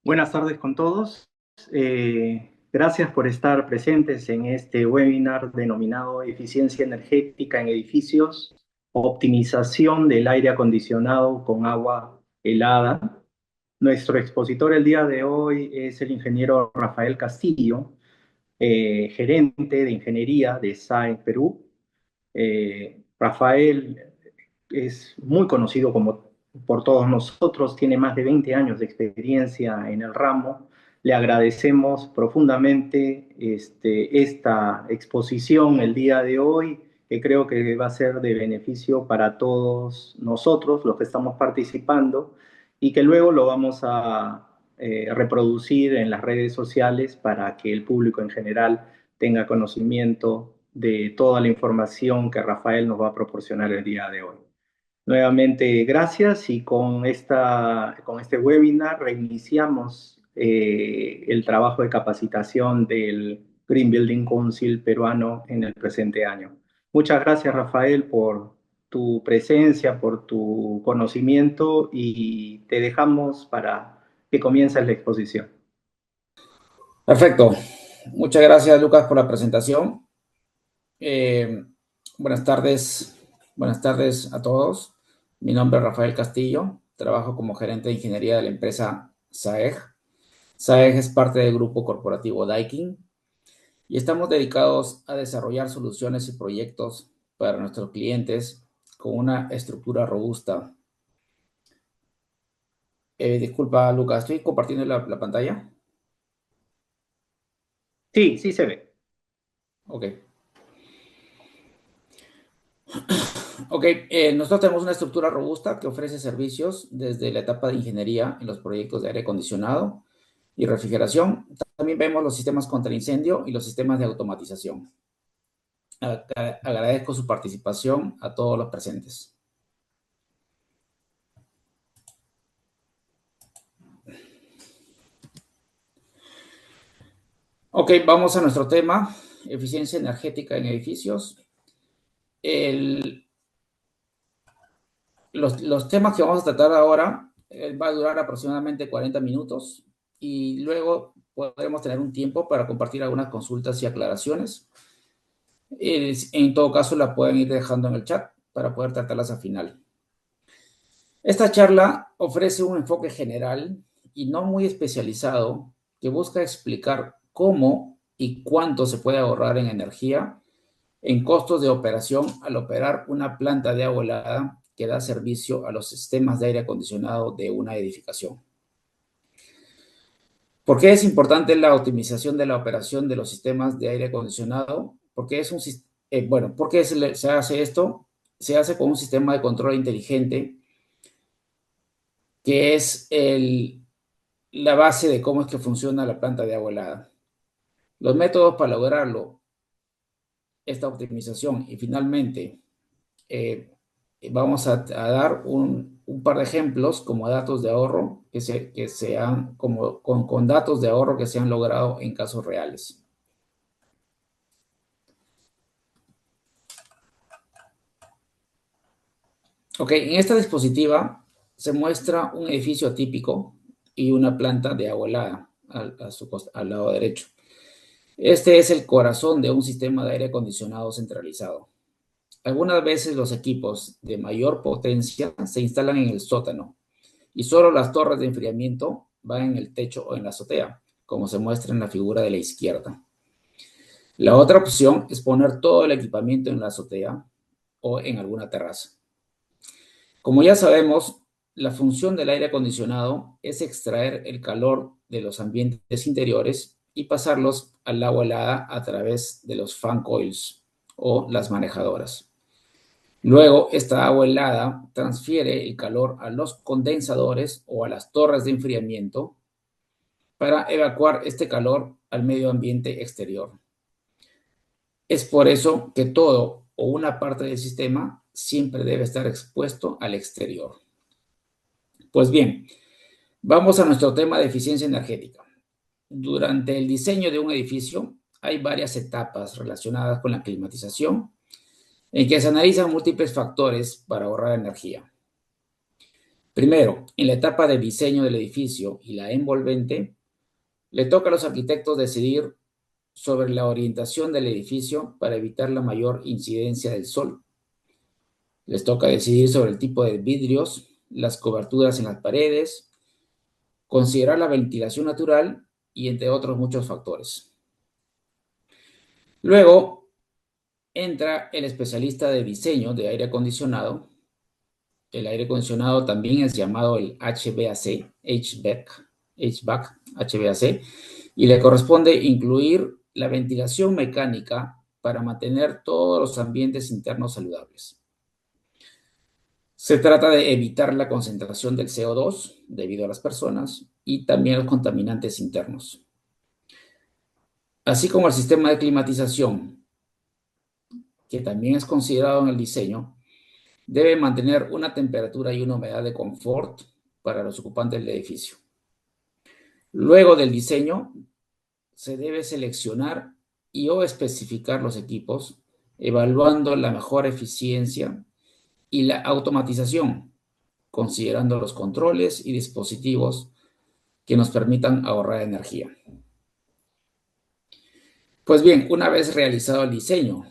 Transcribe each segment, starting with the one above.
Buenas tardes con todos. Gracias por estar presentes en este webinar denominado Eficiencia energética en edificios, optimización del aire acondicionado con agua helada. Nuestro expositor el día de hoy es el ingeniero Rafael Castillo, gerente de ingeniería de SAE Perú. Rafael es muy conocido por todos nosotros, tiene más de 20 años de experiencia en el ramo. Le agradecemos profundamente esta exposición el día de hoy, que creo que va a ser de beneficio para todos nosotros, los que estamos participando, y que luego lo vamos a reproducir en las redes sociales para que el público en general tenga conocimiento de toda la información que Rafael nos va a proporcionar el día de hoy. Nuevamente, gracias y con este webinar reiniciamos el trabajo de capacitación del Green Building Council peruano en el presente año. Muchas gracias, Rafael, por tu presencia, por tu conocimiento y te dejamos para que comiences la exposición. Perfecto. Muchas gracias, Lucas, por la presentación. Eh, buenas tardes. Buenas tardes a todos. Mi nombre es Rafael Castillo. Trabajo como gerente de ingeniería de la empresa SAEG. SAEG es parte del grupo corporativo Daikin y estamos dedicados a desarrollar soluciones y proyectos para nuestros clientes con una estructura robusta. Disculpa, Lucas, ¿estoy compartiendo la pantalla? Sí, sí se ve. Ok. Ok, nosotros tenemos una estructura robusta que ofrece servicios desde la etapa de ingeniería en los proyectos de aire acondicionado y refrigeración. También vemos los sistemas contra incendio y los sistemas de automatización. Agradezco su participación a todos los presentes. Ok, vamos a nuestro tema, eficiencia energética en edificios. Los temas que vamos a tratar ahora va a durar aproximadamente 40 minutos y luego podremos tener un tiempo para compartir algunas consultas y aclaraciones. En todo caso, la pueden ir dejando en el chat para poder tratarlas al final. Esta charla ofrece un enfoque general y no muy especializado que busca explicar cómo y cuánto se puede ahorrar en energía en costos de operación al operar una planta de agua helada que da servicio a los sistemas de aire acondicionado de una edificación. ¿Por qué es importante la optimización de la operación de los sistemas de aire acondicionado? Porque ¿por qué se hace esto? Se hace con un sistema de control inteligente que es la base de cómo es que funciona la planta de agua helada. Los métodos para lograrlo, esta optimización y finalmente eh, vamos a dar un par de ejemplos como datos de ahorro que sean con datos de ahorro que se han logrado en casos reales. Ok, en esta dispositiva se muestra un edificio típico y una planta de agua helada al lado derecho. Este es el corazón de un sistema de aire acondicionado centralizado. Algunas veces los equipos de mayor potencia se instalan en el sótano y solo las torres de enfriamiento van en el techo o en la azotea, como se muestra en la figura de la izquierda. La otra opción es poner todo el equipamiento en la azotea o en alguna terraza. Como ya sabemos, la función del aire acondicionado es extraer el calor de los ambientes interiores y pasarlos al agua helada a través de los fan coils o las manejadoras. Luego, esta agua helada transfiere el calor a los condensadores o a las torres de enfriamiento para evacuar este calor al medio ambiente exterior. Es por eso que todo o una parte del sistema siempre debe estar expuesto al exterior. Pues bien, vamos a nuestro tema de eficiencia energética. Durante el diseño de un edificio hay varias etapas relacionadas con la climatización en que se analizan múltiples factores para ahorrar energía. Primero, en la etapa de diseño del edificio y la envolvente, le toca a los arquitectos decidir sobre la orientación del edificio para evitar la mayor incidencia del sol. Les toca decidir sobre el tipo de vidrios, las coberturas en las paredes, considerar la ventilación natural y entre otros muchos factores. Luego entra el especialista de diseño de aire acondicionado. El aire acondicionado también es llamado el HVAC, HVAC, y le corresponde incluir la ventilación mecánica para mantener todos los ambientes internos saludables. Se trata de evitar la concentración del CO2 debido a las personas y también los contaminantes internos. Así como el sistema de climatización, que también es considerado en el diseño, debe mantener una temperatura y una humedad de confort para los ocupantes del edificio. Luego del diseño, se debe seleccionar y o especificar los equipos, evaluando la mejor eficiencia y la automatización, considerando los controles y dispositivos que nos permitan ahorrar energía. Pues bien, una vez realizado el diseño,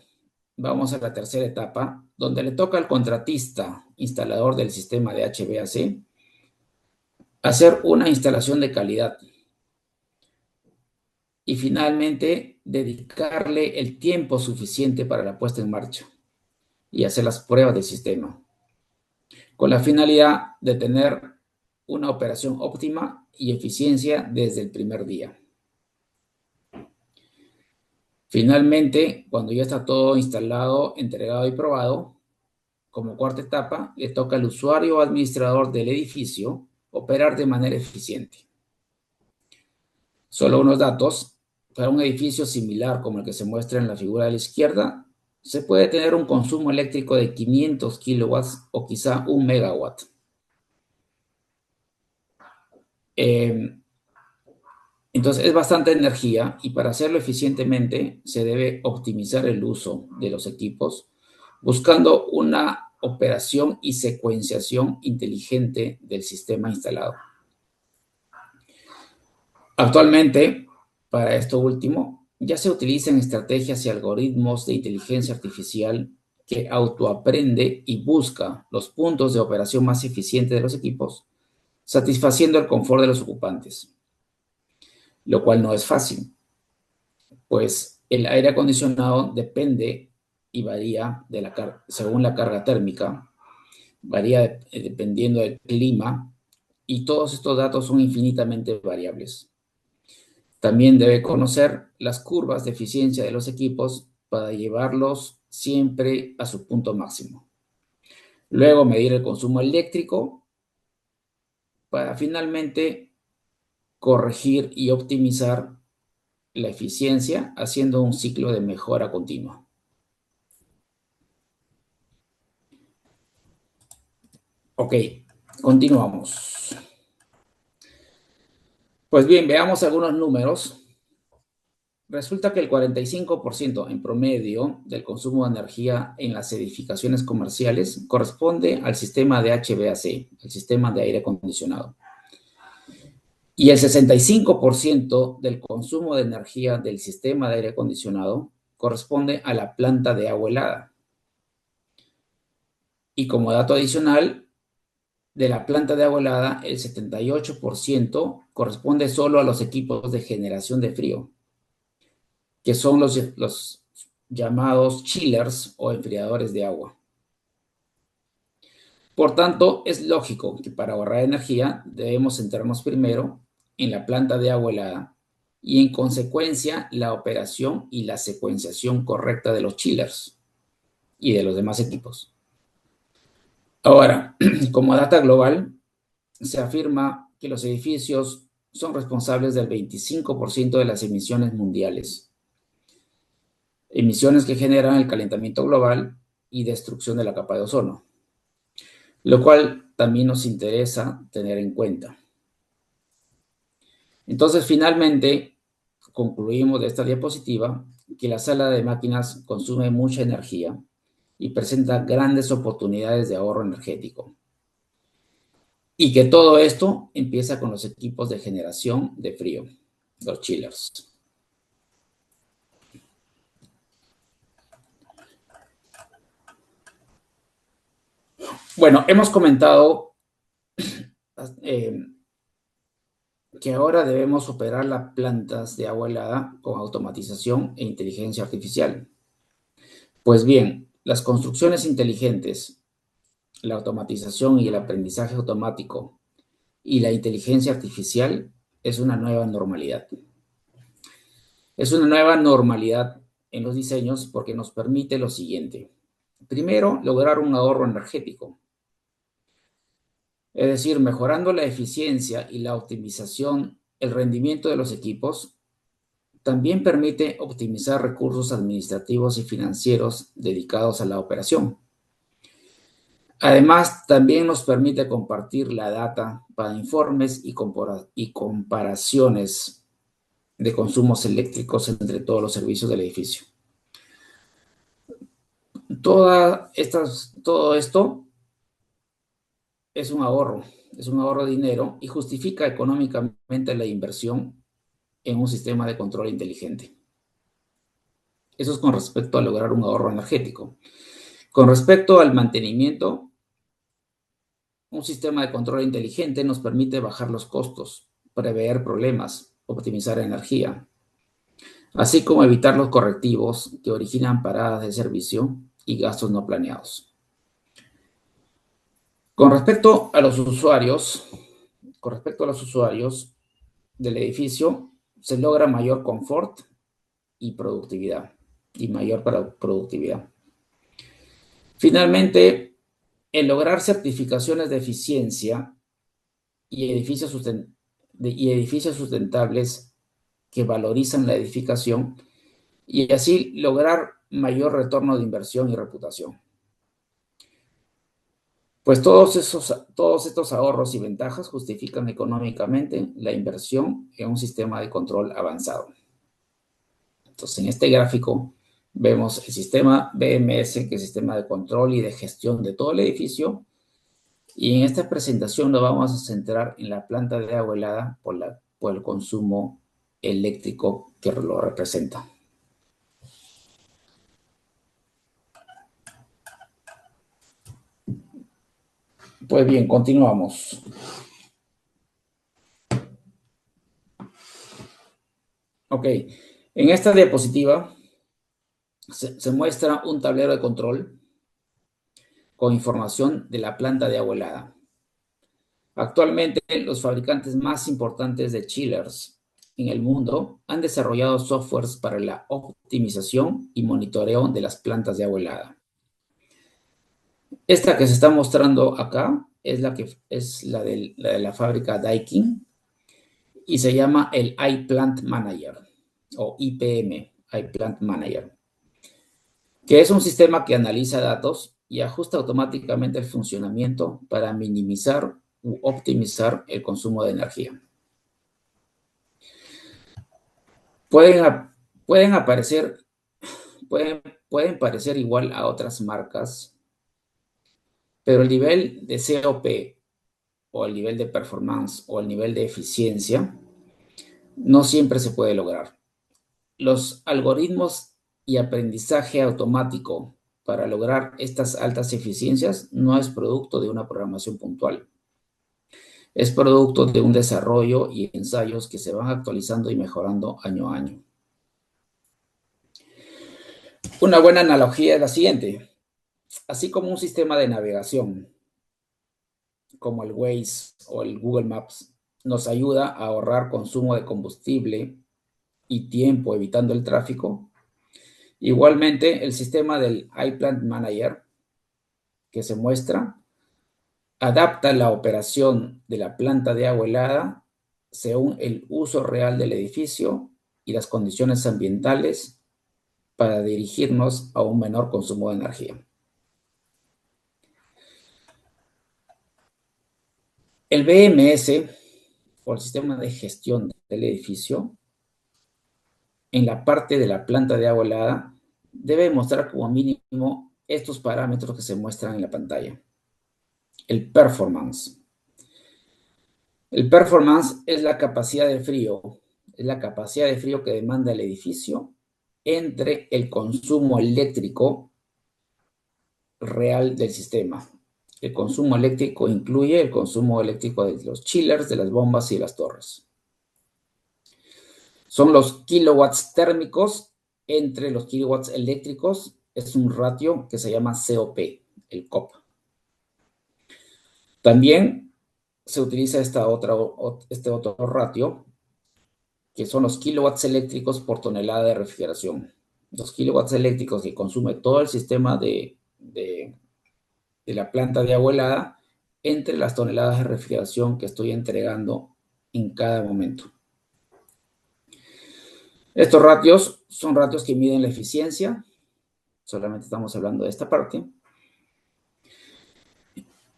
vamos a la tercera etapa, donde le toca al contratista, instalador del sistema de HVAC, hacer una instalación de calidad y finalmente dedicarle el tiempo suficiente para la puesta en marcha y hacer las pruebas del sistema, con la finalidad de tener una operación óptima y eficiencia desde el primer día. Finalmente, cuando ya está todo instalado, entregado y probado, como cuarta etapa, le toca al usuario o administrador del edificio operar de manera eficiente. Solo unos datos. Para un edificio similar como el que se muestra en la figura de la izquierda, se puede tener un consumo eléctrico de 500 kilowatts o quizá 1 megawatt. Entonces es bastante energía y para hacerlo eficientemente se debe optimizar el uso de los equipos buscando una operación y secuenciación inteligente del sistema instalado. Actualmente, para esto último, ya se utilizan estrategias y algoritmos de inteligencia artificial que autoaprende y busca los puntos de operación más eficientes de los equipos, satisfaciendo el confort de los ocupantes, lo cual no es fácil, pues el aire acondicionado depende y varía según la carga térmica, varía dependiendo del clima, y todos estos datos son infinitamente variables. También debe conocer las curvas de eficiencia de los equipos para llevarlos siempre a su punto máximo. Luego medir el consumo eléctrico para finalmente corregir y optimizar la eficiencia haciendo un ciclo de mejora continua. Ok, continuamos. Pues bien, veamos algunos números. Resulta que el 45% en promedio del consumo de energía en las edificaciones comerciales corresponde al sistema de HVAC, el sistema de aire acondicionado. Y el 65% del consumo de energía del sistema de aire acondicionado corresponde a la planta de agua helada. Y como dato adicional, de la planta de agua helada, el 78% corresponde solo a los equipos de generación de frío, que son los llamados chillers o enfriadores de agua. Por tanto, es lógico que para ahorrar energía debemos centrarnos primero en la planta de agua helada y en consecuencia la operación y la secuenciación correcta de los chillers y de los demás equipos. Ahora, como data global, se afirma que los edificios son responsables del 25% de las emisiones mundiales, emisiones que generan el calentamiento global y destrucción de la capa de ozono, lo cual también nos interesa tener en cuenta. Entonces, finalmente, concluimos de esta diapositiva que la sala de máquinas consume mucha energía y presenta grandes oportunidades de ahorro energético. Y que todo esto empieza con los equipos de generación de frío, los chillers. Bueno, hemos comentado que ahora debemos operar las plantas de agua helada con automatización e inteligencia artificial. Pues bien, las construcciones inteligentes, la automatización y el aprendizaje automático y la inteligencia artificial es una nueva normalidad. Es una nueva normalidad en los diseños porque nos permite lo siguiente. Primero, lograr un ahorro energético. Es decir, mejorando la eficiencia y la optimización, el rendimiento de los equipos, también permite optimizar recursos administrativos y financieros dedicados a la operación. Además, también nos permite compartir la data para informes y comparaciones de consumos eléctricos entre todos los servicios del edificio. Todo esto es un ahorro de dinero y justifica económicamente la inversión en un sistema de control inteligente. Eso es con respecto a lograr un ahorro energético. Con respecto al mantenimiento, un sistema de control inteligente nos permite bajar los costos, prever problemas, optimizar energía, así como evitar los correctivos que originan paradas de servicio y gastos no planeados. Con respecto a los usuarios del edificio, se logra mayor confort y productividad, y mayor productividad. Finalmente, el lograr certificaciones de eficiencia y edificios sustentables que valorizan la edificación y así lograr mayor retorno de inversión y reputación. Pues todos estos ahorros y ventajas justifican económicamente la inversión en un sistema de control avanzado. Entonces, en este gráfico vemos el sistema BMS, que es el sistema de control y de gestión de todo el edificio. Y en esta presentación nos vamos a centrar en la planta de agua helada por el consumo eléctrico que lo representa. Pues bien, continuamos. Ok, en esta diapositiva se muestra un tablero de control con información de la planta de agua helada. Actualmente, los fabricantes más importantes de chillers en el mundo han desarrollado softwares para la optimización y monitoreo de las plantas de agua helada. Esta que se está mostrando acá es la de la fábrica Daikin y se llama el iPlant Manager o IPM, iPlant Manager, que es un sistema que analiza datos y ajusta automáticamente el funcionamiento para minimizar u optimizar el consumo de energía. Pueden parecer igual a otras marcas, pero el nivel de COP o el nivel de performance o el nivel de eficiencia no siempre se puede lograr. Los algoritmos y aprendizaje automático para lograr estas altas eficiencias no es producto de una programación puntual. Es producto de un desarrollo y ensayos que se van actualizando y mejorando año a año. Una buena analogía es la siguiente. Así como un sistema de navegación, como el Waze o el Google Maps, nos ayuda a ahorrar consumo de combustible y tiempo evitando el tráfico, igualmente el sistema del iPlant Manager que se muestra adapta la operación de la planta de agua helada según el uso real del edificio y las condiciones ambientales para dirigirnos a un menor consumo de energía. El BMS, o el sistema de gestión del edificio, en la parte de la planta de agua helada, debe mostrar como mínimo estos parámetros que se muestran en la pantalla. El performance. El performance es la capacidad de frío, que demanda el edificio entre el consumo eléctrico real del sistema. El consumo eléctrico incluye el consumo eléctrico de los chillers, de las bombas y de las torres. Son los kilowatts térmicos entre los kilowatts eléctricos. Es un ratio que se llama COP, el COP. También se utiliza este otro ratio, que son los kilowatts eléctricos por tonelada de refrigeración. Los kilowatts eléctricos que consume todo el sistema de la planta de agua helada entre las toneladas de refrigeración que estoy entregando en cada momento. Estos ratios son ratios que miden la eficiencia, solamente estamos hablando de esta parte,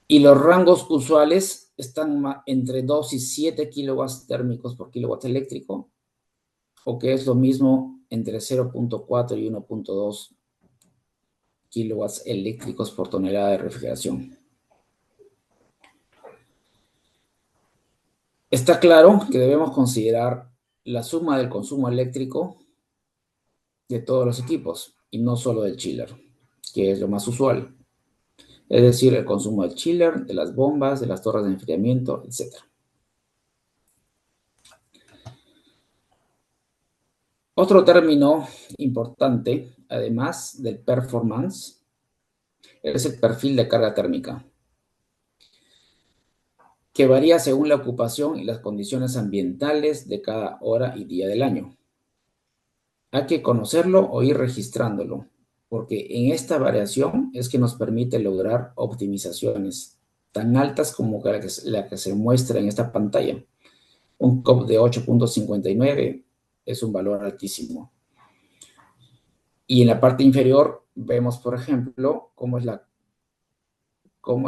y los rangos usuales están entre 2 y 7 kilowatts térmicos por kilowatt eléctrico, o que es lo mismo entre 0.4 y 1.2 kilowatts eléctricos por tonelada de refrigeración. Está claro que debemos considerar la suma del consumo eléctrico de todos los equipos y no solo del chiller, que es lo más usual. Es decir, el consumo del chiller, de las bombas, de las torres de enfriamiento, etc. Otro término importante, además del performance, es el perfil de carga térmica, que varía según la ocupación y las condiciones ambientales de cada hora y día del año. Hay que conocerlo o ir registrándolo, porque en esta variación es que nos permite lograr optimizaciones tan altas como la que se muestra en esta pantalla. Un COP de 8.59 es un valor altísimo. Y en la parte inferior vemos, por ejemplo, cómo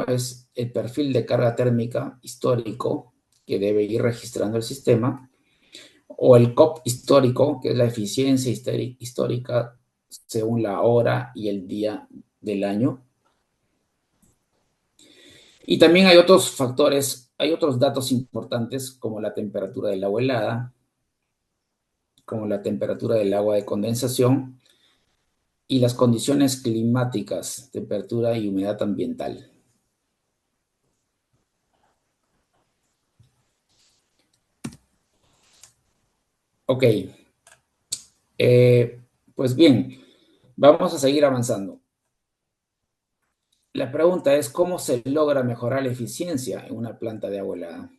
es el perfil de carga térmica histórico que debe ir registrando el sistema, o el COP histórico, que es la eficiencia histórica según la hora y el día del año. Y también hay otros factores, hay otros datos importantes como la temperatura del agua helada, como la temperatura del agua de condensación y las condiciones climáticas, temperatura y humedad ambiental. Ok, pues bien, vamos a seguir avanzando. La pregunta es, ¿cómo se logra mejorar la eficiencia en una planta de agua helada?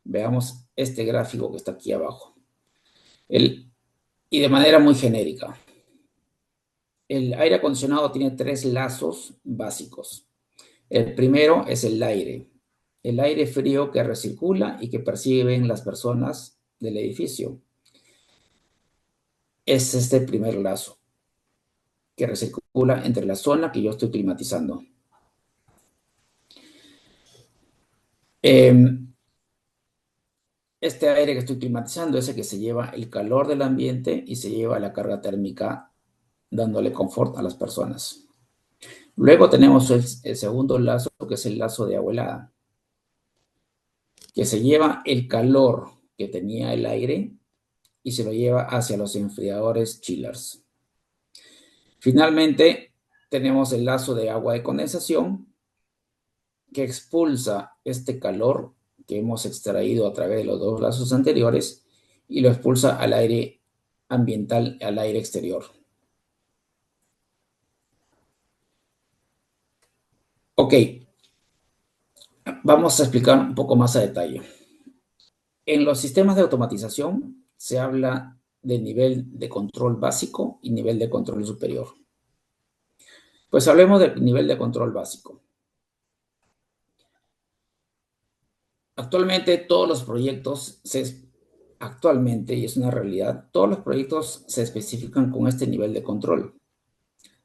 Veamos este gráfico que está aquí abajo. Y de manera muy genérica. El aire acondicionado tiene 3 lazos básicos. El primero es el aire frío que recircula y que perciben las personas del edificio. Es este primer lazo que recircula entre la zona que yo estoy climatizando. Este aire que estoy climatizando es el que se lleva el calor del ambiente y se lleva la carga térmica dándole confort a las personas. Luego tenemos el segundo lazo, que es el lazo de agua helada, que se lleva el calor que tenía el aire y se lo lleva hacia los enfriadores chillers. Finalmente, tenemos el lazo de agua de condensación, que expulsa este calor que hemos extraído a través de los 2 lazos anteriores y lo expulsa al aire ambiental, al aire exterior. Ok, vamos a explicar un poco más a detalle. En los sistemas de automatización se habla de nivel de control básico y nivel de control superior. Pues hablemos del nivel de control básico. Actualmente todos los proyectos y es una realidad, todos los proyectos se especifican con este nivel de control.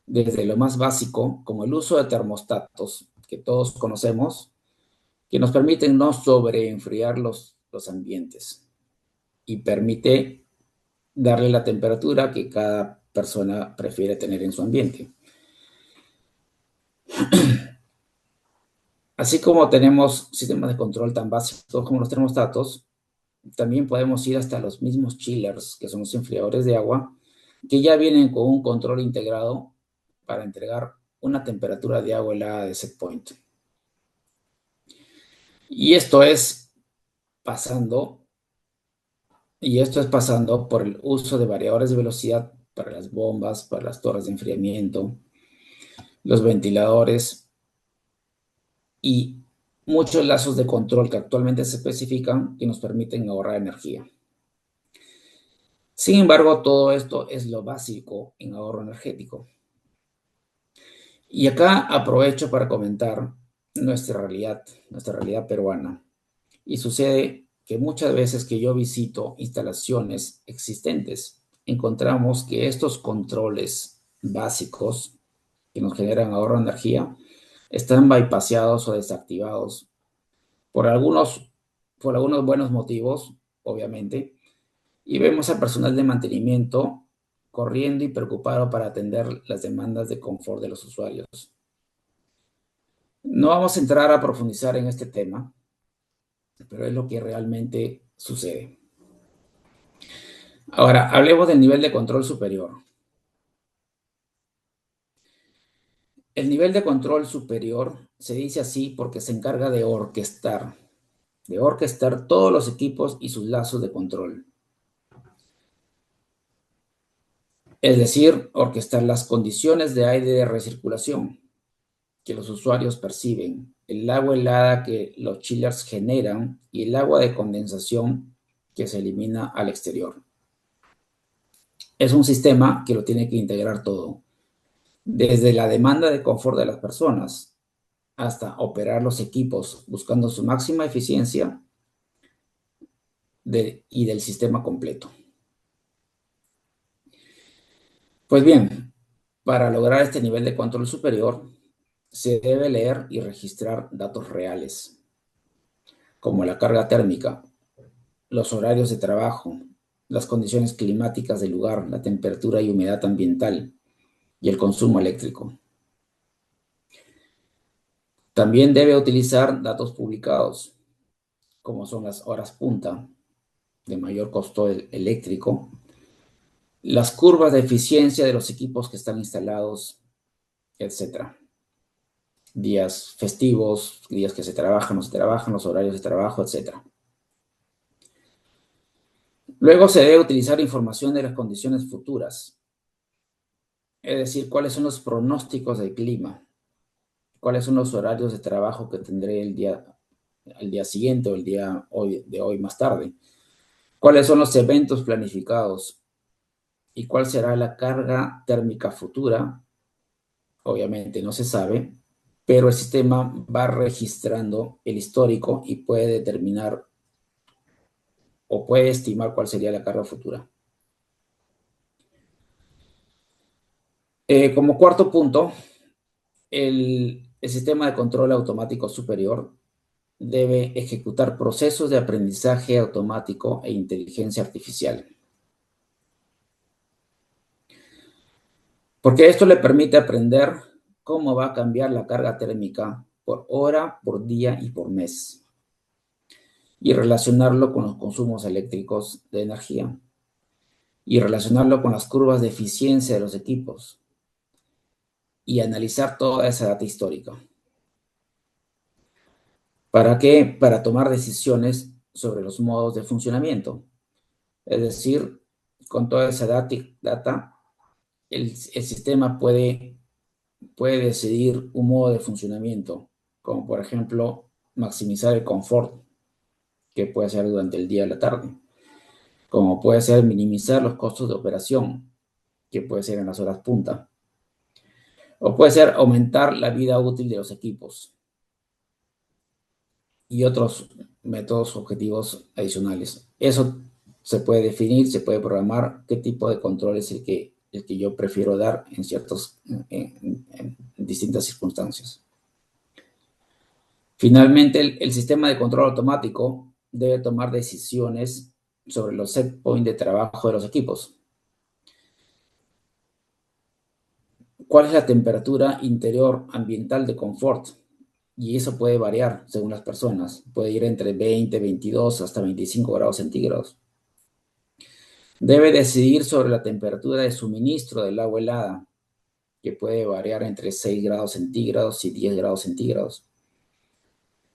Desde lo más básico, como el uso de termostatos, que todos conocemos, que nos permiten no sobreenfriar los ambientes y permite darle la temperatura que cada persona prefiere tener en su ambiente. Así como tenemos sistemas de control tan básicos como los termostatos, también podemos ir hasta los mismos chillers, que son los enfriadores de agua, que ya vienen con un control integrado para entregar una temperatura de agua helada de set point. Y esto es pasando, por el uso de variadores de velocidad para las bombas, para las torres de enfriamiento, los ventiladores y muchos lazos de control que actualmente se especifican que nos permiten ahorrar energía. Sin embargo, todo esto es lo básico en ahorro energético. Y acá aprovecho para comentar nuestra realidad peruana. Y sucede que muchas veces que yo visito instalaciones existentes, encontramos que estos controles básicos que nos generan ahorro de energía están bypaseados o desactivados por algunos, por algunos buenos motivos, obviamente, y vemos al personal de mantenimiento corriendo y preocupado para atender las demandas de confort de los usuarios. No vamos a entrar a profundizar en este tema, pero es lo que realmente sucede. Ahora, hablemos del nivel de control superior. El nivel de control superior se dice así porque se encarga de orquestar todos los equipos y sus lazos de control. Es decir, orquestar las condiciones de aire de recirculación que los usuarios perciben, el agua helada que los chillers generan y el agua de condensación que se elimina al exterior. Es un sistema que lo tiene que integrar todo, desde la demanda de confort de las personas hasta operar los equipos buscando su máxima eficiencia y del sistema completo. Pues bien, para lograr este nivel de control superior, se debe leer y registrar datos reales, como la carga térmica, los horarios de trabajo, las condiciones climáticas del lugar, la temperatura y humedad ambiental y el consumo eléctrico. También debe utilizar datos publicados, como son las horas punta de mayor costo eléctrico, las curvas de eficiencia de los equipos que están instalados, etc. Días festivos, días que se trabajan, no se trabajan, los horarios de trabajo, etc. Luego se debe utilizar información de las condiciones futuras, es decir, cuáles son los pronósticos del clima, cuáles son los horarios de trabajo que tendré el día siguiente o el día de hoy más tarde, cuáles son los eventos planificados y cuál será la carga térmica futura. Obviamente no se sabe, pero el sistema va registrando el histórico y puede determinar o puede estimar cuál sería la carga futura. Como cuarto punto, el sistema de control automático superior debe ejecutar procesos de aprendizaje automático e inteligencia artificial, porque esto le permite aprender cómo va a cambiar la carga térmica por hora, por día y por mes, y relacionarlo con los consumos eléctricos de energía, y relacionarlo con las curvas de eficiencia de los equipos, y analizar toda esa data histórica. ¿Para qué? Para tomar decisiones sobre los modos de funcionamiento. Es decir, con toda esa data el sistema puede decidir un modo de funcionamiento, como por ejemplo maximizar el confort, que puede ser durante el día y la tarde, como puede ser minimizar los costos de operación, que puede ser en las horas punta, o puede ser aumentar la vida útil de los equipos y otros métodos objetivos adicionales. Eso se puede definir, se puede programar qué tipo de control es el que yo prefiero dar en distintas circunstancias. Finalmente, el sistema de control automático debe tomar decisiones sobre los set points de trabajo de los equipos. ¿Cuál es la temperatura interior ambiental de confort y eso puede variar según las personas. Puede ir entre 20, 22 hasta 25 grados centígrados. Debe decidir sobre la temperatura de suministro del agua helada, que puede variar entre 6 grados centígrados y 10 grados centígrados.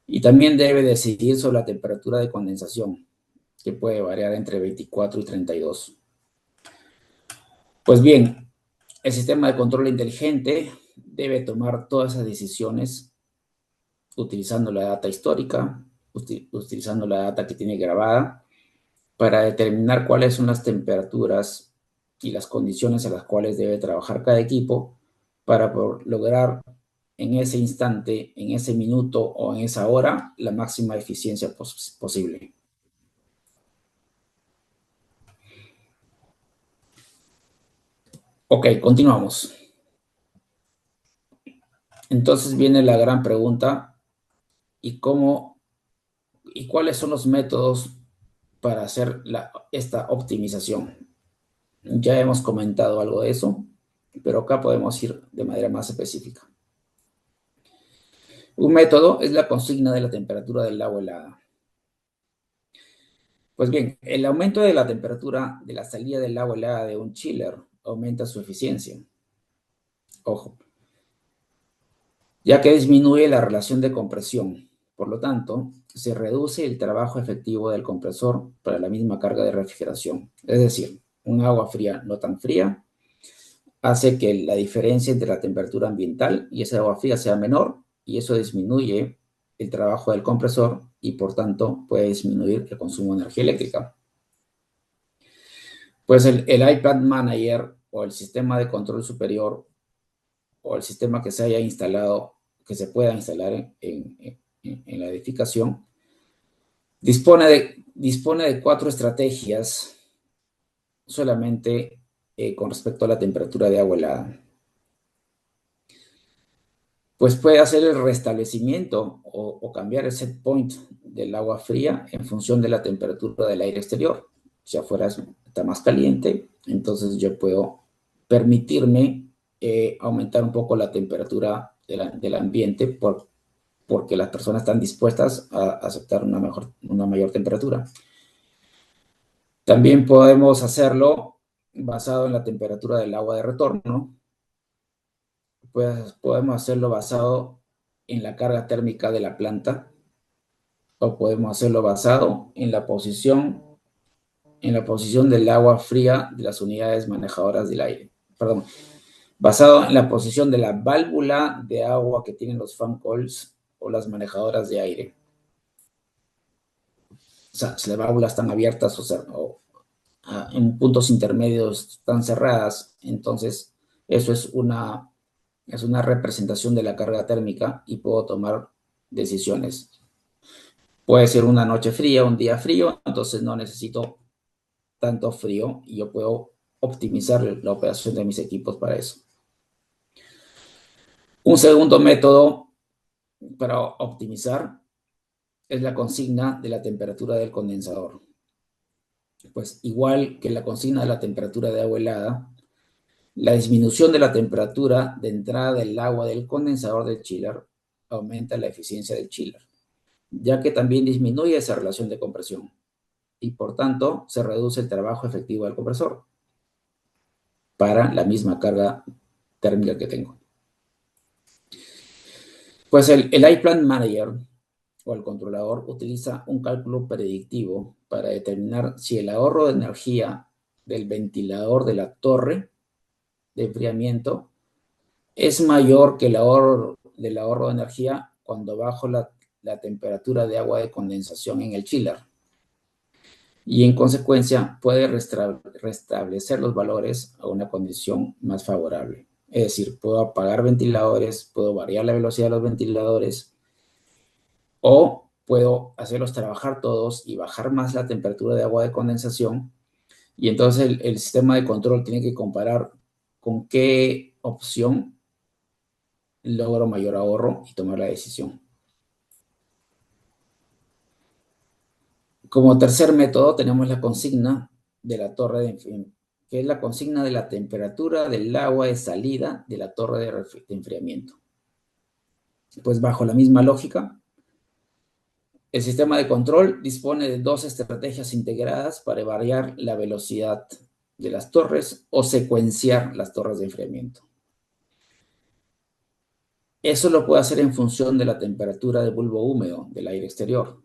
Y también debe decidir sobre la temperatura de condensación, que puede variar entre 24 y 32. Pues bien, el sistema de control inteligente debe tomar todas esas decisiones utilizando la data histórica, utilizando la data que tiene grabada, para determinar cuáles son las temperaturas y las condiciones a las cuales debe trabajar cada equipo para lograr en ese instante, en ese minuto o en esa hora la máxima eficiencia posible. Ok, continuamos. Entonces viene la gran pregunta, ¿y cuáles son los métodos para hacer esta optimización? Ya hemos comentado algo de eso, pero acá podemos ir de manera más específica. Un método es la consigna de la temperatura del agua helada. Pues bien, el aumento de la temperatura de la salida del agua helada de un chiller aumenta su eficiencia. Ojo, ya que disminuye la relación de compresión. Por lo tanto, se reduce el trabajo efectivo del compresor para la misma carga de refrigeración. Es decir, un agua fría no tan fría hace que la diferencia entre la temperatura ambiental y esa agua fría sea menor, y eso disminuye el trabajo del compresor y por tanto puede disminuir el consumo de energía eléctrica. Pues el iPlant Manager o el sistema de control superior o el sistema que se haya instalado, que se pueda instalar en la edificación, dispone de 4 estrategias solamente con respecto a la temperatura de agua helada. Pues puede hacer el restablecimiento o cambiar el set point del agua fría en función de la temperatura del aire exterior. Si afuera está más caliente, entonces yo puedo permitirme aumentar un poco la temperatura del ambiente porque las personas están dispuestas a aceptar una mayor temperatura. También podemos hacerlo basado en la temperatura del agua de retorno. Pues podemos hacerlo basado en la carga térmica de la planta, o podemos hacerlo basado en la posición del agua fría de las unidades manejadoras del aire. Perdón, basado en la posición de la válvula de agua que tienen los fan coils o las manejadoras de aire. O sea, si las válvulas están abiertas o en puntos intermedios están cerradas, entonces eso es una representación de la carga térmica y puedo tomar decisiones. Puede ser una noche fría, un día frío, entonces no necesito tanto frío y yo puedo optimizar la operación de mis equipos para eso. Un segundo método para optimizar es la consigna de la temperatura del condensador. Pues igual que la consigna de la temperatura de agua helada, la disminución de la temperatura de entrada del agua del condensador del chiller aumenta la eficiencia del chiller, ya que también disminuye esa relación de compresión y por tanto se reduce el trabajo efectivo del compresor para la misma carga térmica que tengo. Pues el iPlant Manager o el controlador utiliza un cálculo predictivo para determinar si el ahorro de energía del ventilador de la torre de enfriamiento es mayor que el ahorro de energía cuando bajo la temperatura de agua de condensación en el chiller. Y en consecuencia puede restablecer los valores a una condición más favorable. Es decir, puedo apagar ventiladores, puedo variar la velocidad de los ventiladores o puedo hacerlos trabajar todos y bajar más la temperatura de agua de condensación. Y entonces el sistema de control tiene que comparar con qué opción logro mayor ahorro y tomar la decisión. Como tercer método tenemos la consigna de la torre de enfriamiento, que es la consigna de la temperatura del agua de salida de la torre de enfriamiento. Pues bajo la misma lógica, el sistema de control dispone de dos estrategias integradas para variar la velocidad de las torres o secuenciar las torres de enfriamiento. Eso lo puede hacer en función de la temperatura del bulbo húmedo del aire exterior.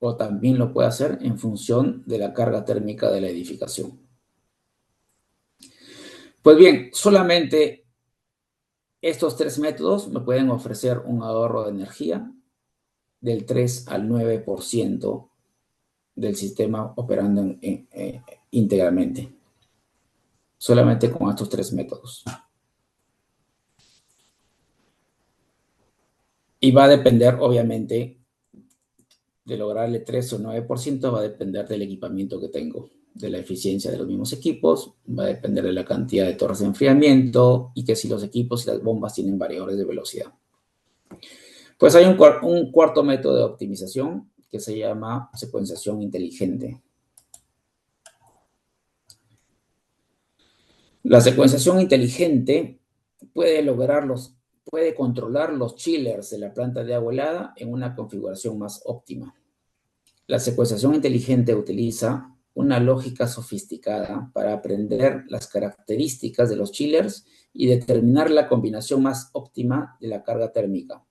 O también lo puede hacer en función de la carga térmica de la edificación. Pues bien, solamente estos tres métodos me pueden ofrecer un ahorro de energía del 3 al 9% del sistema operando íntegramente. Solamente con estos tres métodos. Y va a depender, obviamente, de lograrle 3 o 9%, va a depender del equipamiento que tengo, de la eficiencia de los mismos equipos, va a depender de la cantidad de torres de enfriamiento y que si los equipos y las bombas tienen variadores de velocidad. Pues hay un cuarto método de optimización que se llama secuenciación inteligente. La secuenciación inteligente puede controlar los chillers de la planta de agua helada en una configuración más óptima. La secuenciación inteligente utiliza una lógica sofisticada para aprender las características de los chillers y determinar la combinación más óptima de la carga térmica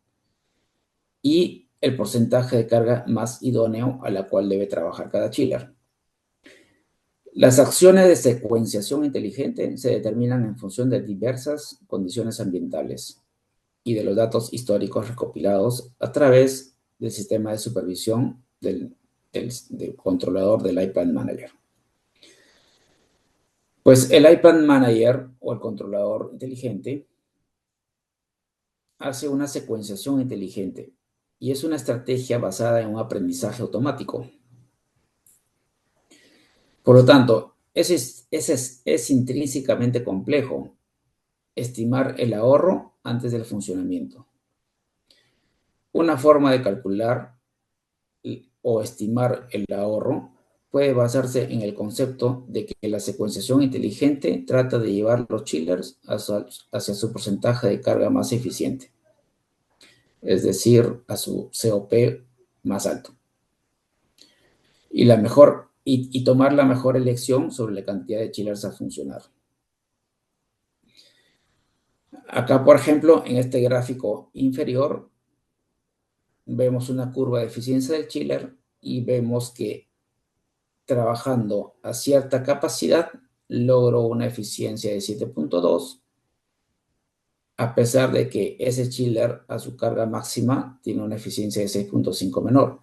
y el porcentaje de carga más idóneo a la cual debe trabajar cada chiller. Las acciones de secuenciación inteligente se determinan en función de diversas condiciones ambientales y de los datos históricos recopilados a través del sistema de supervisión del controlador del iPlan Manager. Pues el iPlan Manager o el controlador inteligente hace una secuenciación inteligente y es una estrategia basada en un aprendizaje automático. Por lo tanto, es intrínsecamente complejo estimar el ahorro antes del funcionamiento. Una forma de calcular o estimar el ahorro puede basarse en el concepto de que la secuenciación inteligente trata de llevar los chillers hacia su porcentaje de carga más eficiente, es decir, a su COP más alto. Y tomar la mejor elección sobre la cantidad de chillers a funcionar. Acá, por ejemplo, en este gráfico inferior, vemos una curva de eficiencia del chiller y vemos que trabajando a cierta capacidad logro una eficiencia de 7.2, a pesar de que ese chiller a su carga máxima tiene una eficiencia de 6.5 menor.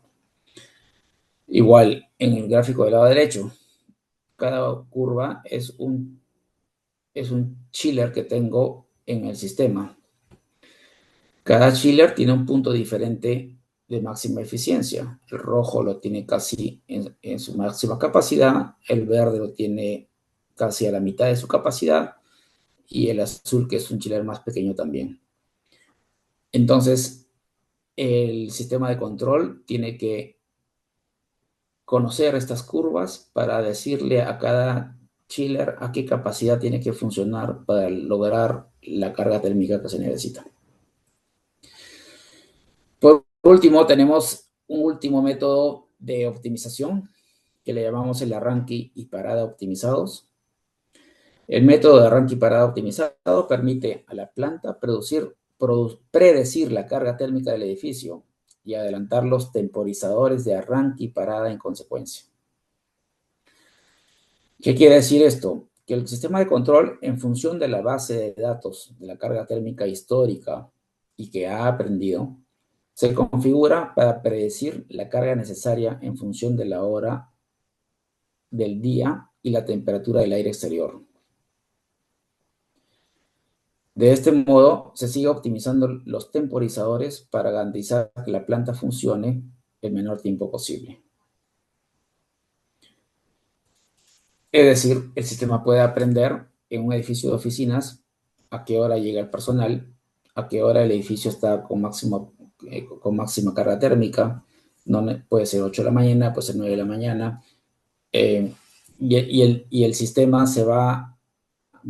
Igual, en el gráfico del lado derecho, cada curva es un chiller que tengo en el sistema. Cada chiller tiene un punto diferente de máxima eficiencia. El rojo lo tiene casi en su máxima capacidad, el verde lo tiene casi a la mitad de su capacidad y el azul, que es un chiller más pequeño también. Entonces, el sistema de control tiene que conocer estas curvas para decirle a cada chiller a qué capacidad tiene que funcionar para lograr la carga térmica que se necesita. Por último, tenemos un último método de optimización que le llamamos el arranque y parada optimizados. El método de arranque y parada optimizado permite a la planta predecir la carga térmica del edificio y adelantar los temporizadores de arranque y parada en consecuencia. ¿Qué quiere decir esto? Que el sistema de control, en función de la base de datos de la carga térmica histórica y que ha aprendido, se configura para predecir la carga necesaria en función de la hora del día y la temperatura del aire exterior. De este modo, se sigue optimizando los temporizadores para garantizar que la planta funcione el menor tiempo posible. Es decir, el sistema puede aprender en un edificio de oficinas a qué hora llega el personal, a qué hora el edificio está con máxima carga térmica. No puede ser 8 de la mañana, puede ser 9 de la mañana. Y el sistema se va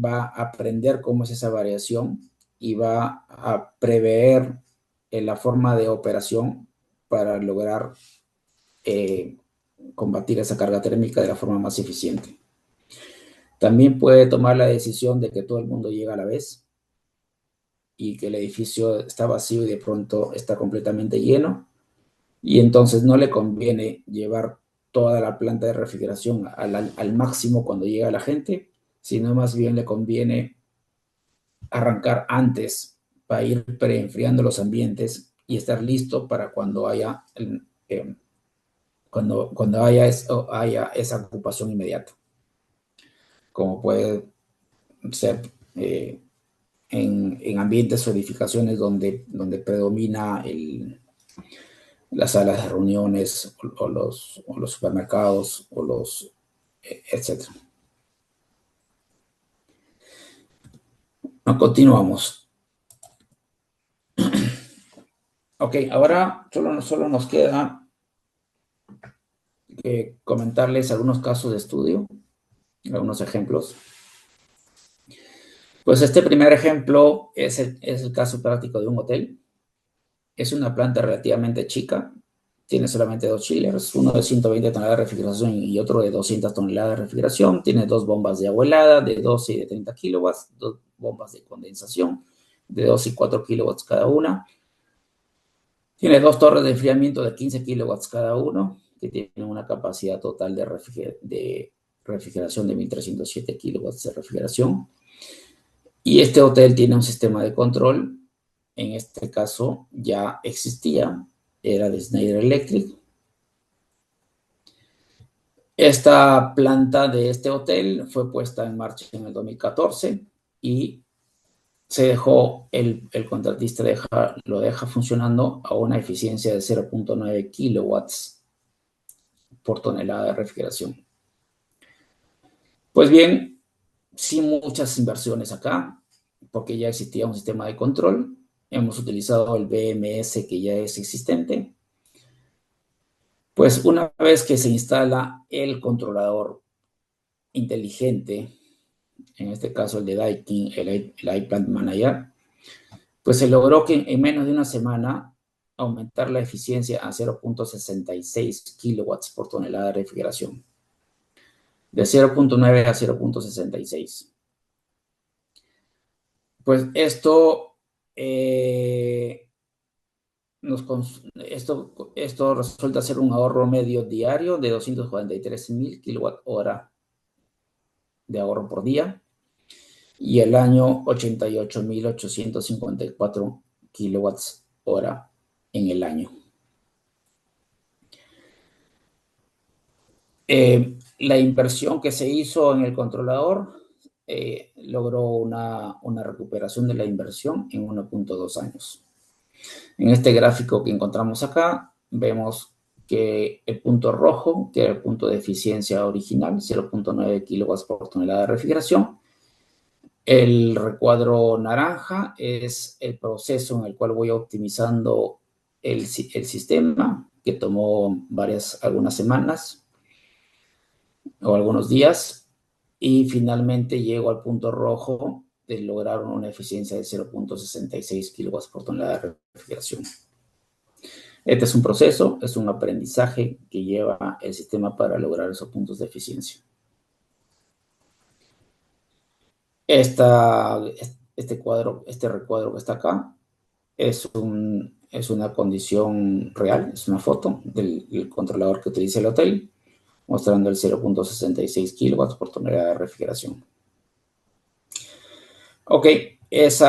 a aprender cómo es esa variación y va a prever la forma de operación para lograr combatir esa carga térmica de la forma más eficiente. También puede tomar la decisión de que todo el mundo llega a la vez y que el edificio está vacío y de pronto está completamente lleno, y entonces no le conviene llevar toda la planta de refrigeración al máximo cuando llega la gente, sino más bien le conviene arrancar antes para ir preenfriando los ambientes y estar listo para cuando haya, haya esa ocupación inmediata, como puede ser en ambientes o edificaciones donde predomina las salas de reuniones o los supermercados etcétera. Continuamos. Ok, ahora solo nos queda comentarles algunos casos de estudio, algunos ejemplos. Pues este primer ejemplo es el caso práctico de un hotel. Es una planta relativamente chica, tiene solamente 2 chillers, uno de 120 toneladas de refrigeración y otro de 200 toneladas de refrigeración. Tiene 2 bombas de agua helada de 12 y de 30 kilowatts, 2 bombas de condensación de 2 y 4 kilowatts cada una. Tiene 2 torres de enfriamiento de 15 kilowatts cada uno, que tienen una capacidad total de refrigeración de 1307 kilowatts de refrigeración. Y este hotel tiene un sistema de control, en este caso ya existía, era de Schneider Electric. Esta planta de este hotel fue puesta en marcha en el 2014 y se dejó, el contratista lo deja funcionando a una eficiencia de 0.9 kilowatts por tonelada de refrigeración. Pues bien, sin muchas inversiones acá, porque ya existía un sistema de control. Hemos utilizado el BMS que ya es existente. Pues una vez que se instala el controlador inteligente, en este caso el de Daikin, el iPlant Manager, pues se logró que en menos de una semana aumentar la eficiencia a 0.66 kilowatts por tonelada de refrigeración, de 0.9 a 0.66. Pues esto resulta ser un ahorro medio diario de 243,000 kilowatt-hora de ahorro por día, y el año 88,854 kilowatts-hora en el año. La inversión que se hizo en el controlador logró una recuperación de la inversión en 1.2 años. En este gráfico que encontramos acá, vemos que el punto rojo, que era el punto de eficiencia original, 0.9 kilowatts por tonelada de refrigeración. El recuadro naranja es el proceso en el cual voy optimizando el sistema, que tomó algunas semanas o algunos días, y finalmente llego al punto rojo de lograr una eficiencia de 0.66 kilowatts por tonelada de refrigeración. Este es un proceso, es un aprendizaje que lleva el sistema para lograr esos puntos de eficiencia. Este recuadro que está acá es una condición real, es una foto del controlador que utiliza el hotel, mostrando el 0.66 kilowatts por tonelada de refrigeración. Ok, ese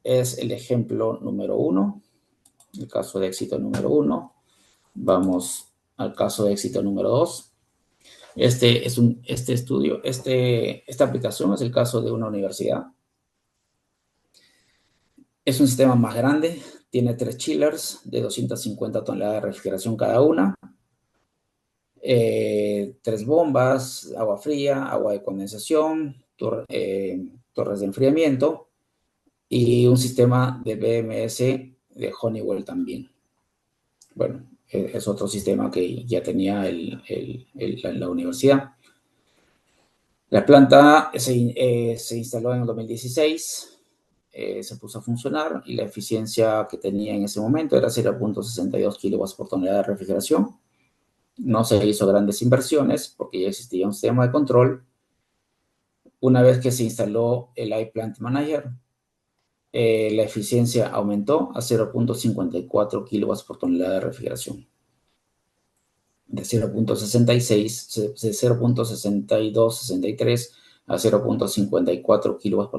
es el ejemplo número 1, el caso de éxito número 1. Vamos al caso de éxito número 2. Esta aplicación es el caso de una universidad. Es un sistema más grande, tiene 3 chillers de 250 toneladas de refrigeración cada una, 3 bombas, agua fría, agua de condensación, torres de enfriamiento y un sistema de BMS de Honeywell también. Bueno, es otro sistema que ya tenía la universidad. La planta se instaló en el 2016. se puso a funcionar y la eficiencia que tenía en ese momento era 0.62 kilowatts por tonelada de refrigeración. No se hizo grandes inversiones porque ya existía un sistema de control. Una vez que se instaló el iPlant Manager, la eficiencia aumentó a 0.54 kilowatts por tonelada de refrigeración. De 0.66, de 0.62, 63 a 0.54 kilowatts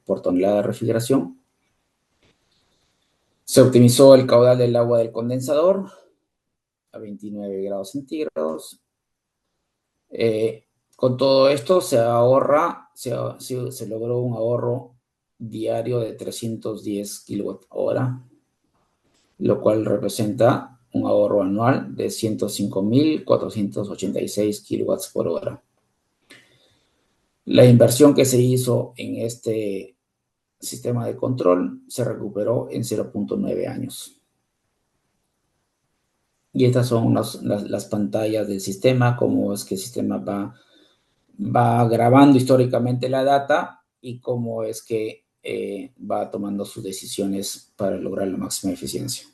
por tonelada de refrigeración. Se optimizó el caudal del agua del condensador a 29 grados centígrados. Con todo esto se logró un ahorro diario de 310 kWh, lo cual representa un ahorro anual de 105.486 kilowatts por hora. La inversión que se hizo en este sistema de control se recuperó en 0.9 años. Y estas son las pantallas del sistema, cómo es que el sistema va grabando históricamente la data y cómo es que va tomando sus decisiones para lograr la máxima eficiencia.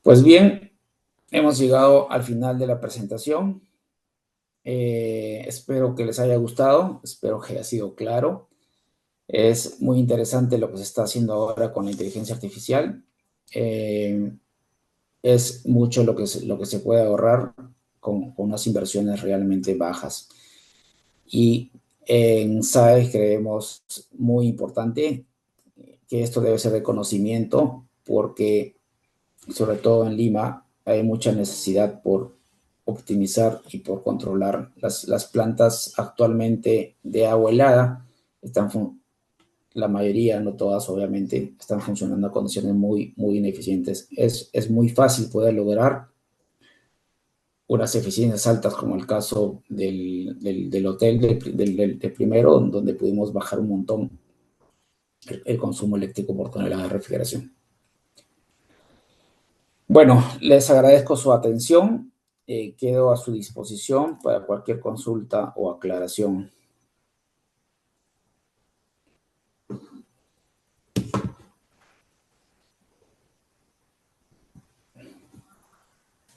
Pues bien, hemos llegado al final de la presentación. Espero que les haya gustado, espero que haya sido claro. Es muy interesante lo que se está haciendo ahora con la inteligencia artificial. Es mucho lo que se puede ahorrar con unas inversiones realmente bajas. Y en SAE creemos muy importante que esto debe ser de conocimiento porque, sobre todo en Lima, hay mucha necesidad por optimizar y por controlar. Las plantas actualmente de agua helada la mayoría, no todas obviamente, están funcionando a condiciones muy, muy ineficientes. Es muy fácil poder lograr unas eficiencias altas, como el caso del hotel del primero, donde pudimos bajar un montón el consumo eléctrico por tonelada de refrigeración. Bueno, les agradezco su atención. Quedo a su disposición para cualquier consulta o aclaración.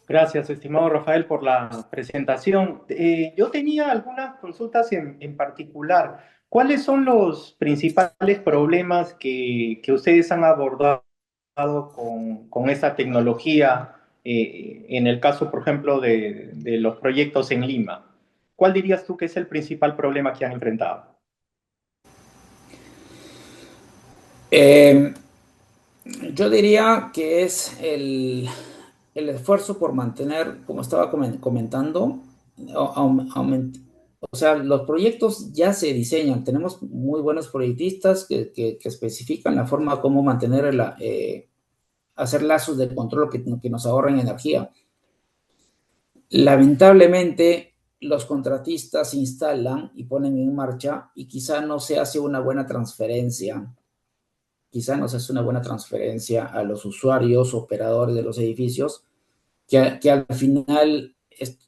Gracias, estimado Rafael, por la presentación. Yo tenía algunas consultas en particular. ¿Cuáles son los principales problemas que ustedes han abordado con esta tecnología en el caso, por ejemplo, de los proyectos en Lima? ¿Cuál dirías tú que es el principal problema que han enfrentado? Yo diría que es el esfuerzo por mantener, como estaba comentando, o sea, los proyectos ya se diseñan. Tenemos muy buenos proyectistas que especifican la forma como mantener hacer lazos de control que nos ahorren energía. Lamentablemente, los contratistas instalan y ponen en marcha y quizá no se hace una buena transferencia. Quizá no se hace una buena transferencia a los usuarios, operadores de los edificios, que al final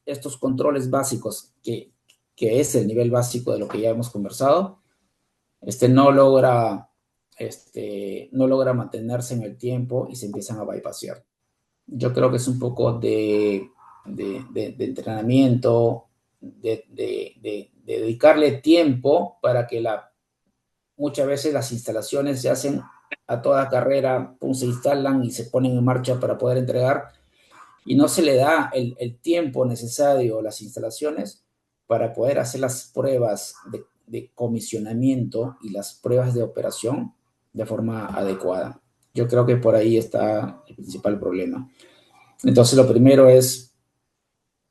estos controles básicos, que es el nivel básico de lo que ya hemos conversado, no logra mantenerse en el tiempo y se empiezan a bypassear. Yo creo que es un poco de entrenamiento, de dedicarle tiempo para que muchas veces las instalaciones se hacen a toda carrera, se instalan y se ponen en marcha para poder entregar, y no se le da el tiempo necesario a las instalaciones para poder hacer las pruebas de comisionamiento y las pruebas de operación de forma adecuada. Yo creo que por ahí está el principal problema. Entonces, lo primero es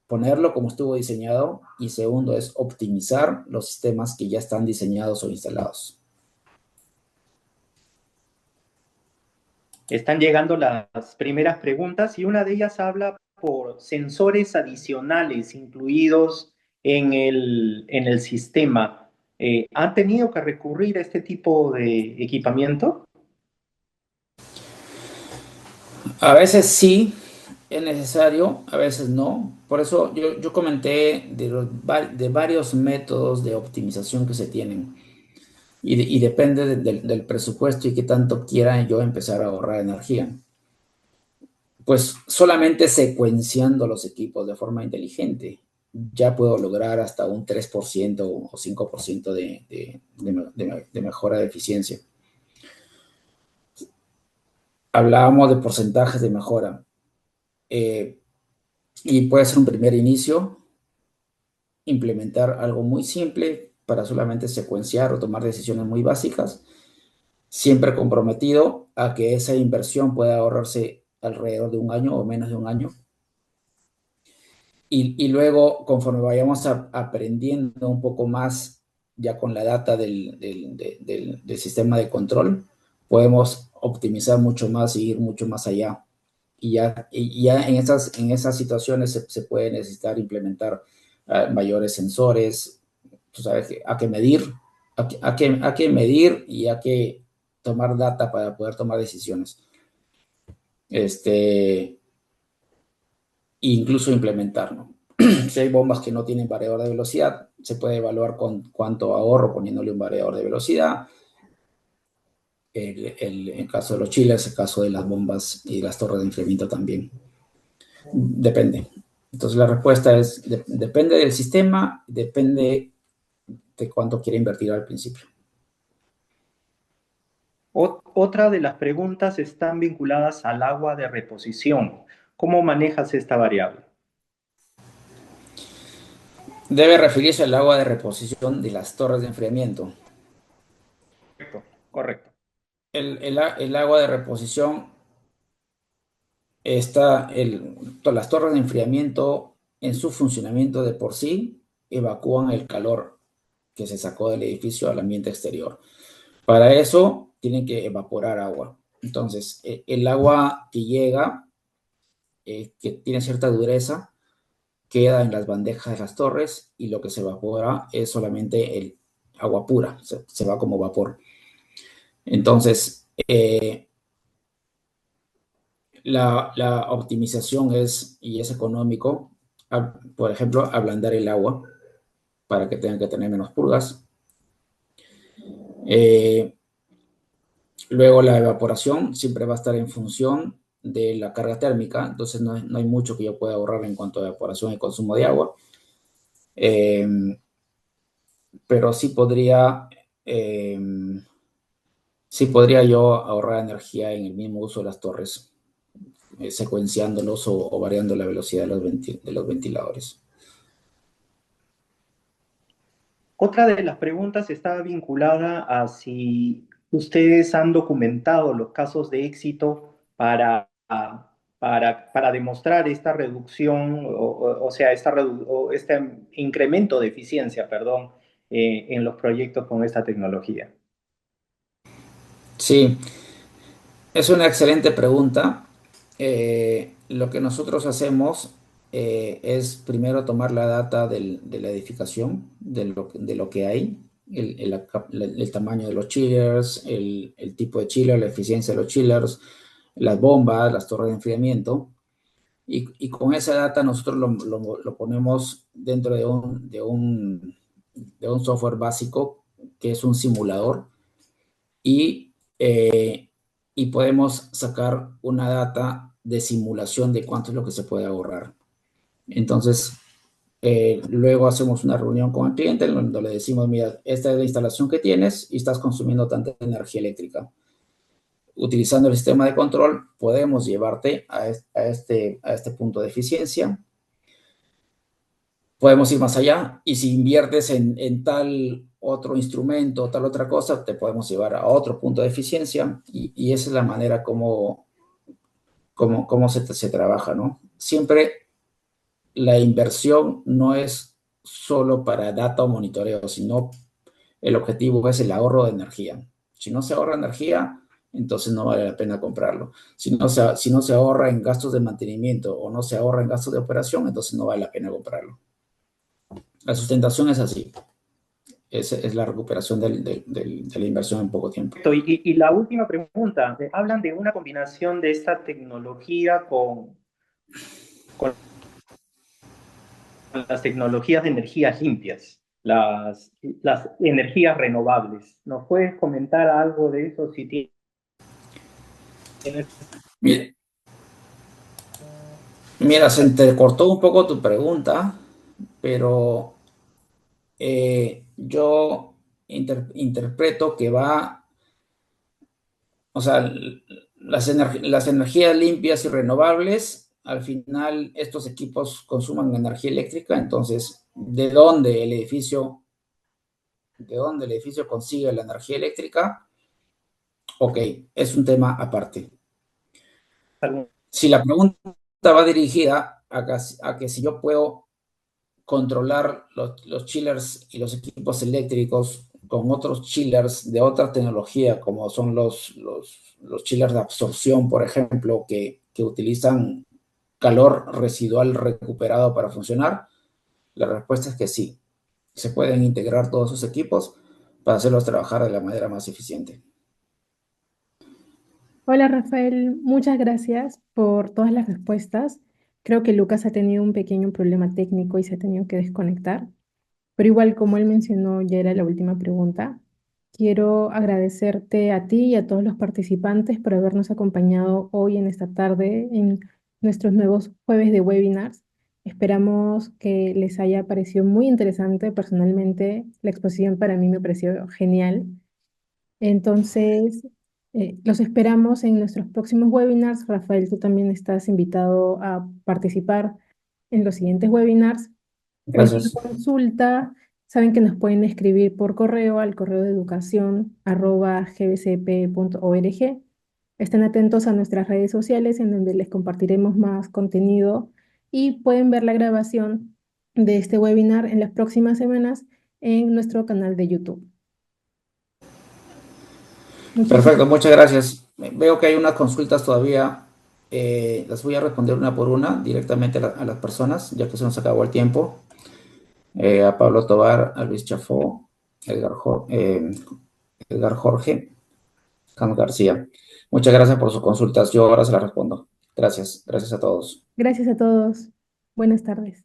ponerlo como estuvo diseñado y segundo es optimizar los sistemas que ya están diseñados o instalados. Están llegando las primeras preguntas y una de ellas habla por sensores adicionales incluidos en el sistema. ¿Han tenido que recurrir a este tipo de equipamiento? A veces sí es necesario, a veces no. Por eso yo comenté de varios métodos de optimización que se tienen. y depende del presupuesto y qué tanto quiera yo empezar a ahorrar energía. Pues solamente secuenciando los equipos de forma inteligente, ya puedo lograr hasta un 3% o 5% de mejora de eficiencia. Hablábamos de porcentajes de mejora. Y puede ser un primer inicio, implementar algo muy simple para solamente secuenciar o tomar decisiones muy básicas, siempre comprometido a que esa inversión pueda ahorrarse alrededor de un año o menos de un año. Y luego, conforme vayamos aprendiendo un poco más ya con la data del sistema de control, podemos optimizar mucho más y ir mucho más allá. Y ya en esas situaciones se puede necesitar implementar mayores sensores, tú sabes, hay que medir, hay que medir y hay que tomar data para poder tomar decisiones. Incluso implementar, ¿no? Si hay bombas que no tienen variador de velocidad, se puede evaluar con cuánto ahorro poniéndole un variador de velocidad. En caso de los chillers, el caso de las bombas y las torres de enfriamiento también. Depende. Entonces la respuesta es, depende del sistema, depende de cuánto quiere invertir al principio. Otra de las preguntas están vinculadas al agua de reposición. ¿Cómo manejas esta variable? Debe referirse al agua de reposición de las torres de enfriamiento. Correcto, correcto. El agua de reposición las torres de enfriamiento en su funcionamiento de por sí evacúan el calor que se sacó del edificio al ambiente exterior. Para eso tienen que evaporar agua. Entonces, el agua que llega, que tiene cierta dureza, queda en las bandejas de las torres y lo que se evapora es solamente el agua pura, se va como vapor. Entonces, la optimización y es económico, por ejemplo, ablandar el agua para que tengan que tener menos purgas. Luego la evaporación siempre va a estar en función de la carga térmica, entonces no hay mucho que yo pueda ahorrar en cuanto a evaporación y consumo de agua. Pero sí podría yo ahorrar energía en el mismo uso de las torres, secuenciándolos o variando la velocidad de los ventiladores. Otra de las preguntas estaba vinculada a si ustedes han documentado los casos de éxito para demostrar esta reducción, o sea, este incremento de eficiencia, perdón, en los proyectos con esta tecnología. Sí, es una excelente pregunta. Lo que nosotros hacemos es primero tomar la data de la edificación, de lo que hay, el tamaño de los chillers, el tipo de chiller, la eficiencia de los chillers, las bombas, las torres de enfriamiento. Y con esa data nosotros lo ponemos dentro de un software básico que es un simulador y, eh, y podemos sacar una data de simulación de cuánto es lo que se puede ahorrar. Entonces, luego hacemos una reunión con el cliente donde le decimos, mira, esta es la instalación que tienes y estás consumiendo tanta energía eléctrica. Utilizando el sistema de control, podemos llevarte a este punto de eficiencia. Podemos ir más allá y si inviertes en tal otro instrumento, tal otra cosa, te podemos llevar a otro punto de eficiencia y esa es la manera como se trabaja, ¿no? Siempre la inversión no es solo para data o monitoreo, sino el objetivo es el ahorro de energía. Si no se ahorra energía, entonces no vale la pena comprarlo. Si no se ahorra en gastos de mantenimiento o no se ahorra en gastos de operación, entonces no vale la pena comprarlo. La sustentación es así. Es la recuperación de la inversión en poco tiempo. Y la última pregunta, hablan de una combinación de esta tecnología con las tecnologías de energías limpias. las, las energías renovables. ¿Nos puedes comentar algo de eso si tienes? Mira, mira, se entrecortó un poco tu pregunta, pero yo interpreto que va, o sea, las energías limpias y renovables, al final estos equipos consuman energía eléctrica, entonces, de dónde el edificio consigue la energía eléctrica? Ok, es un tema aparte. Si la pregunta va dirigida a que si yo puedo controlar los chillers y los equipos eléctricos con otros chillers de otra tecnología, como son los chillers de absorción, por ejemplo, que utilizan calor residual recuperado para funcionar, la respuesta es que sí. Se pueden integrar todos esos equipos para hacerlos trabajar de la manera más eficiente. Hola Rafael, muchas gracias por todas las respuestas. Creo que Lucas ha tenido un pequeño problema técnico y se ha tenido que desconectar, pero igual como él mencionó, ya era la última pregunta. Quiero agradecerte a ti y a todos los participantes por habernos acompañado hoy en esta tarde en nuestros nuevos jueves de webinars. Esperamos que les haya parecido muy interesante. Personalmente, la exposición para mí me pareció genial. Entonces, los esperamos en nuestros próximos webinars. Rafael, tú también estás invitado a participar en los siguientes webinars. Cualquier Gracias. consulta, saben que nos pueden escribir por correo al correo de educación@gbcp.org. Estén atentos a nuestras redes sociales en donde les compartiremos más contenido y pueden ver la grabación de este webinar en las próximas semanas en nuestro canal de YouTube. Muchísimas Perfecto, muchas gracias. Veo que hay unas consultas todavía. Las voy a responder una por una directamente a las personas, ya que se nos acabó el tiempo. A Pablo Tobar, a Luis Chafó, Edgar Jorge, Carlos García. Muchas gracias por sus consultas. Yo ahora se las respondo. Gracias, gracias a todos. gracias a todos. Buenas tardes.